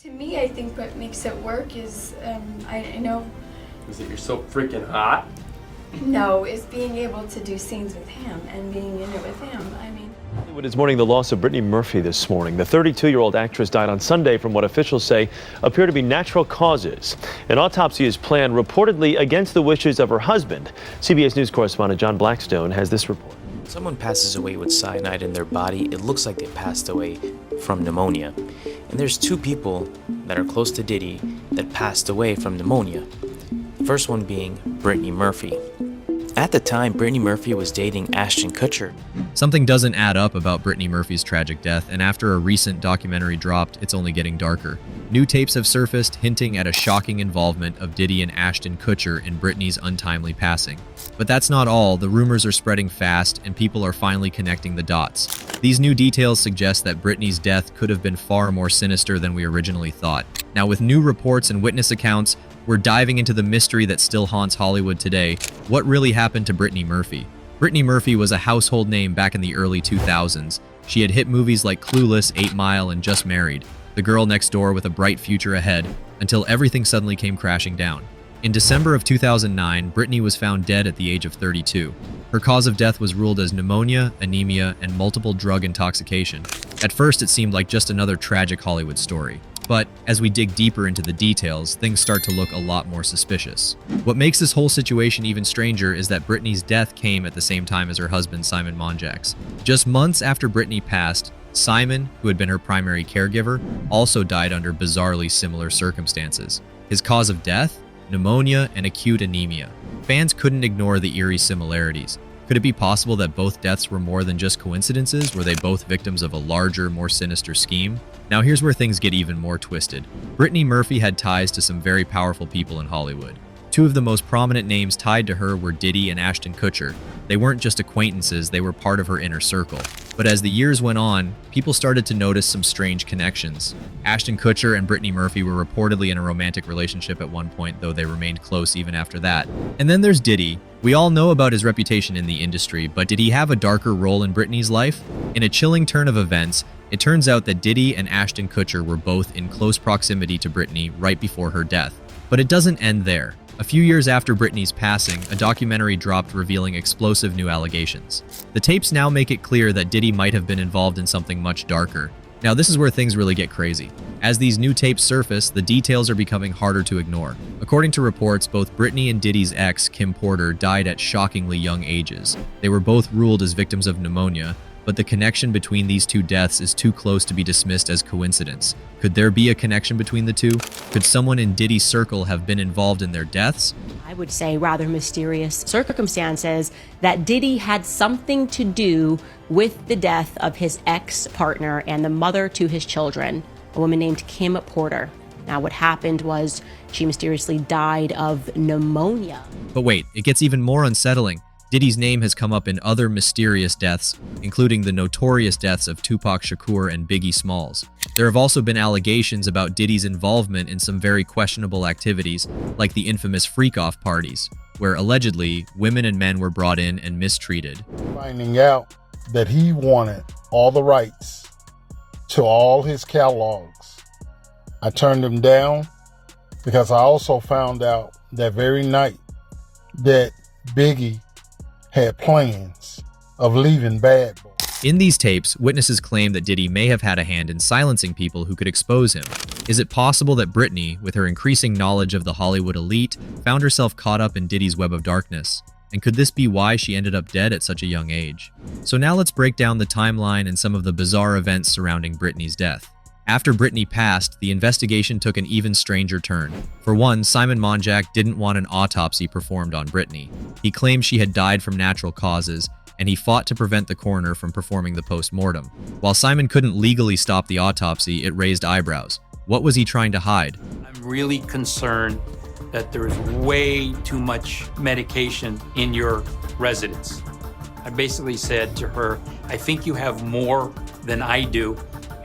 To me, I think what makes it work is, I know... Is it you're so freaking hot? No, is being able to do scenes with him and being in it with him. I mean... Hollywood is mourning the loss of Brittany Murphy this morning. The 32-year-old actress died on Sunday from what officials say appear to be natural causes. An autopsy is planned reportedly against the wishes of her husband. CBS News correspondent John Blackstone has this report. Someone passes away with cyanide in their body, it looks like they passed away from pneumonia. And there's two people that are close to Diddy that passed away from pneumonia. The first one being Brittany Murphy. At the time, Brittany Murphy was dating Ashton Kutcher. Something doesn't add up about Brittany Murphy's tragic death, and after a recent documentary dropped, it's only getting darker. New tapes have surfaced hinting at a shocking involvement of Diddy and Ashton Kutcher in Brittany's untimely passing. But that's not all. The rumors are spreading fast, and people are finally connecting the dots. These new details suggest that Brittany's death could have been far more sinister than we originally thought. Now, with new reports and witness accounts, we're diving into the mystery that still haunts Hollywood today. What really happened to Brittany Murphy? Brittany Murphy was a household name back in the early 2000s. She had hit movies like Clueless, 8 Mile, and Just Married, The Girl Next Door with a Bright Future Ahead, until everything suddenly came crashing down. In December of 2009, Brittany was found dead at the age of 32. Her cause of death was ruled as pneumonia, anemia, and multiple drug intoxication. At first, it seemed like just another tragic Hollywood story. But as we dig deeper into the details, things start to look a lot more suspicious. What makes this whole situation even stranger is that Brittany's death came at the same time as her husband, Simon Monjack's. Just months after Brittany passed, Simon, who had been her primary caregiver, also died under bizarrely similar circumstances. His cause of death? Pneumonia and acute anemia. Fans couldn't ignore the eerie similarities. Could it be possible that both deaths were more than just coincidences? Were they both victims of a larger, more sinister scheme? Now here's where things get even more twisted. Brittany Murphy had ties to some very powerful people in Hollywood. Two of the most prominent names tied to her were Diddy and Ashton Kutcher. They weren't just acquaintances, they were part of her inner circle. But as the years went on, people started to notice some strange connections. Ashton Kutcher and Brittany Murphy were reportedly in a romantic relationship at one point, though they remained close even after that. And then there's Diddy. We all know about his reputation in the industry, but did he have a darker role in Brittany's life? In a chilling turn of events, it turns out that Diddy and Ashton Kutcher were both in close proximity to Brittany right before her death. But it doesn't end there. A few years after Brittany's passing, a documentary dropped revealing explosive new allegations. The tapes now make it clear that Diddy might have been involved in something much darker. Now this is where things really get crazy. As these new tapes surface, the details are becoming harder to ignore. According to reports, both Brittany and Diddy's ex, Kim Porter, died at shockingly young ages. They were both ruled as victims of pneumonia, but the connection between these two deaths is too close to be dismissed as coincidence. Could there be a connection between the two? Could someone in Diddy's circle have been involved in their deaths? I would say rather mysterious circumstances that Diddy had something to do with the death of his ex-partner and the mother to his children, a woman named Kim Porter. Now what happened was she mysteriously died of pneumonia. But wait, it gets even more unsettling. Diddy's name has come up in other mysterious deaths, including the notorious deaths of Tupac Shakur and Biggie Smalls. There have also been allegations about Diddy's involvement in some very questionable activities, like the infamous freak-off parties, where allegedly women and men were brought in and mistreated. Finding out that he wanted all the rights to all his catalogs, I turned him down because I also found out that very night that Biggie had plans of leaving Bad Boy. In these tapes, witnesses claim that Diddy may have had a hand in silencing people who could expose him. Is it possible that Brittany, with her increasing knowledge of the Hollywood elite, found herself caught up in Diddy's web of darkness? And could this be why she ended up dead at such a young age? So now let's break down the timeline and some of the bizarre events surrounding Brittany's death. After Brittany passed, the investigation took an even stranger turn. For one, Simon Monjack didn't want an autopsy performed on Brittany. He claimed she had died from natural causes, and he fought to prevent the coroner from performing the post-mortem. While Simon couldn't legally stop the autopsy, it raised eyebrows. What was he trying to hide? I'm really concerned that there's way too much medication in your residence. I basically said to her, I think you have more than I do,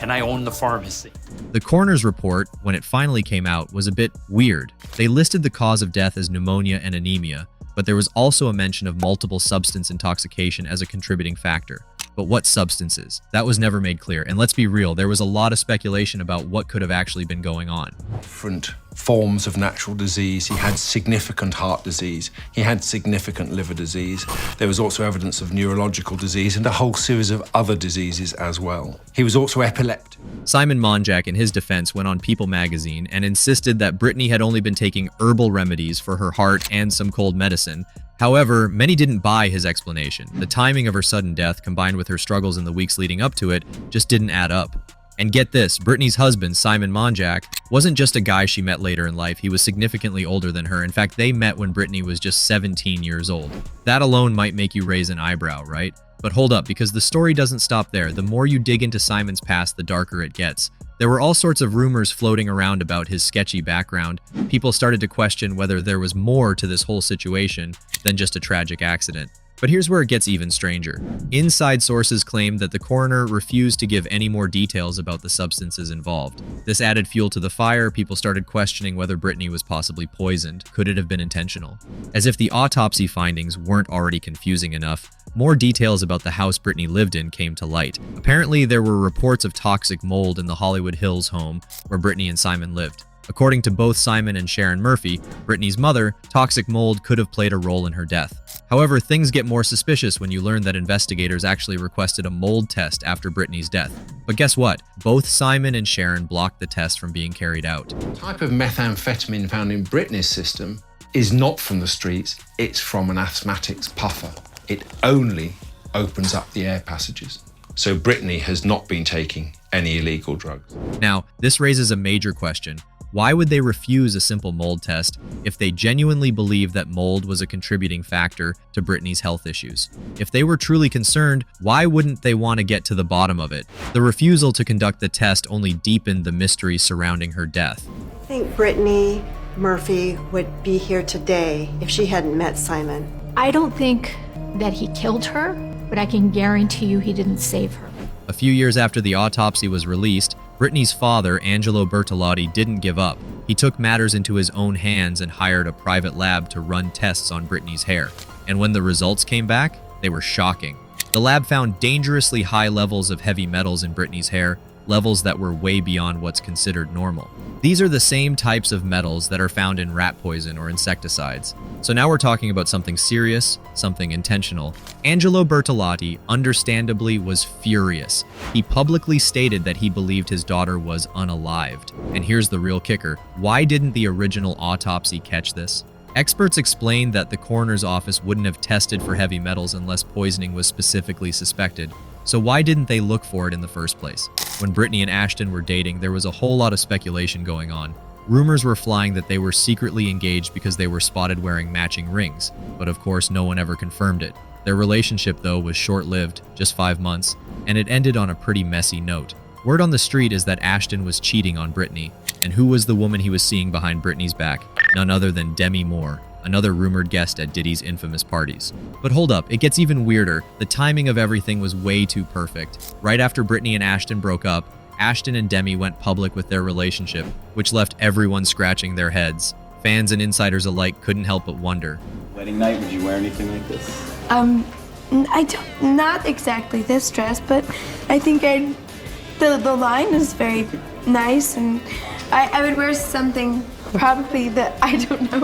and I own the pharmacy. The coroner's report, when it finally came out, was a bit weird. They listed the cause of death as pneumonia and anemia, but there was also a mention of multiple substance intoxication as a contributing factor. But what substances? That was never made clear. And let's be real, there was a lot of speculation about what could have actually been going on. Different forms of natural disease. He had significant heart disease. He had significant liver disease. There was also evidence of neurological disease and a whole series of other diseases as well. He was also epileptic. Simon Monjack, in his defense, went on People magazine and insisted that Brittany had only been taking herbal remedies for her heart and some cold medicine. However, many didn't buy his explanation. The timing of her sudden death, combined with her struggles in the weeks leading up to it, just didn't add up. And get this, Brittany's husband, Simon Monjack, wasn't just a guy she met later in life. He was significantly older than her. In fact, they met when Brittany was just 17 years old. That alone might make you raise an eyebrow, right? But hold up, because the story doesn't stop there. The more you dig into Simon's past, the darker it gets. There were all sorts of rumors floating around about his sketchy background. People started to question whether there was more to this whole situation than just a tragic accident. But here's where it gets even stranger. Inside sources claim that the coroner refused to give any more details about the substances involved. This added fuel to the fire. People started questioning whether Brittany was possibly poisoned. Could it have been intentional? As if the autopsy findings weren't already confusing enough, more details about the house Brittany lived in came to light. Apparently, there were reports of toxic mold in the Hollywood Hills home where Brittany and Simon lived. According to both Simon and Sharon Murphy, Brittany's mother, toxic mold could have played a role in her death. However, things get more suspicious when you learn that investigators actually requested a mold test after Brittany's death. But guess what? Both Simon and Sharon blocked the test from being carried out. The type of methamphetamine found in Brittany's system is not from the streets, it's from an asthmatic's puffer. It only opens up the air passages. So Brittany has not been taking any illegal drugs. Now, this raises a major question. Why would they refuse a simple mold test if they genuinely believe that mold was a contributing factor to Brittany's health issues? If they were truly concerned, why wouldn't they want to get to the bottom of it? The refusal to conduct the test only deepened the mystery surrounding her death. I think Brittany Murphy would be here today if she hadn't met Simon. I don't think that he killed her, but I can guarantee you he didn't save her. A few years after the autopsy was released, Brittany's father, Angelo Bertolotti, didn't give up. He took matters into his own hands and hired a private lab to run tests on Brittany's hair. And when the results came back, they were shocking. The lab found dangerously high levels of heavy metals in Brittany's hair, levels that were way beyond what's considered normal. These are the same types of metals that are found in rat poison or insecticides. So now we're talking about something serious, something intentional. Angelo Bertolotti, understandably, was furious. He publicly stated that he believed his daughter was unalived. And here's the real kicker. Why didn't the original autopsy catch this? Experts explained that the coroner's office wouldn't have tested for heavy metals unless poisoning was specifically suspected. So why didn't they look for it in the first place? When Brittany and Ashton were dating, there was a whole lot of speculation going on. Rumors were flying that they were secretly engaged because they were spotted wearing matching rings, but of course no one ever confirmed it. Their relationship, though, was short-lived, just 5 months, and it ended on a pretty messy note. Word on the street is that Ashton was cheating on Brittany, and who was the woman he was seeing behind Brittany's back? None other than Demi Moore, another rumored guest at Diddy's infamous parties. But hold up, it gets even weirder. The timing of everything was way too perfect. Right after Brittany and Ashton broke up, Ashton and Demi went public with their relationship, which left everyone scratching their heads. Fans and insiders alike couldn't help but wonder. Wedding night, would you wear anything like this? Not exactly this dress, but I think the line is very nice, and I would wear something probably that I don't know.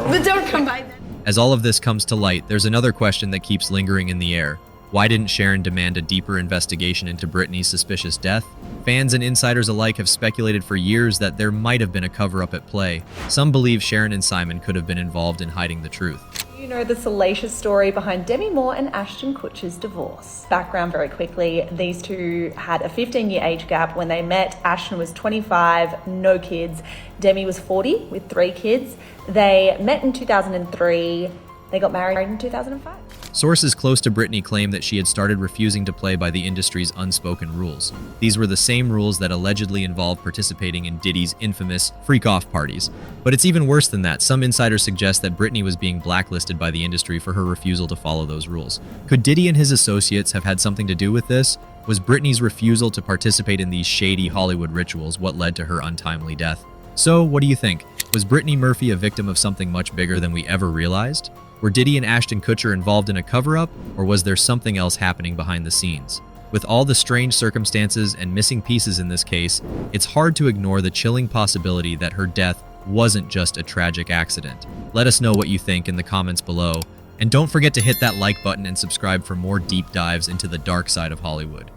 But don't come by that. As all of this comes to light, there's another question that keeps lingering in the air. Why didn't Sharon demand a deeper investigation into Brittany's suspicious death? Fans and insiders alike have speculated for years that there might have been a cover-up at play. Some believe Sharon and Simon could have been involved in hiding the truth. You know the salacious story behind Demi Moore and Ashton Kutcher's divorce. Background very quickly, these two had a 15-year age gap when they met. Ashton was 25, no kids. Demi was 40 with 3 kids. They met in 2003. They got married in 2005. Sources close to Brittany claim that she had started refusing to play by the industry's unspoken rules. These were the same rules that allegedly involved participating in Diddy's infamous freak-off parties. But it's even worse than that. Some insiders suggest that Brittany was being blacklisted by the industry for her refusal to follow those rules. Could Diddy and his associates have had something to do with this? Was Brittany's refusal to participate in these shady Hollywood rituals what led to her untimely death? So, what do you think? Was Brittany Murphy a victim of something much bigger than we ever realized? Were Diddy and Ashton Kutcher involved in a cover-up, or was there something else happening behind the scenes? With all the strange circumstances and missing pieces in this case, it's hard to ignore the chilling possibility that her death wasn't just a tragic accident. Let us know what you think in the comments below, and don't forget to hit that like button and subscribe for more deep dives into the dark side of Hollywood.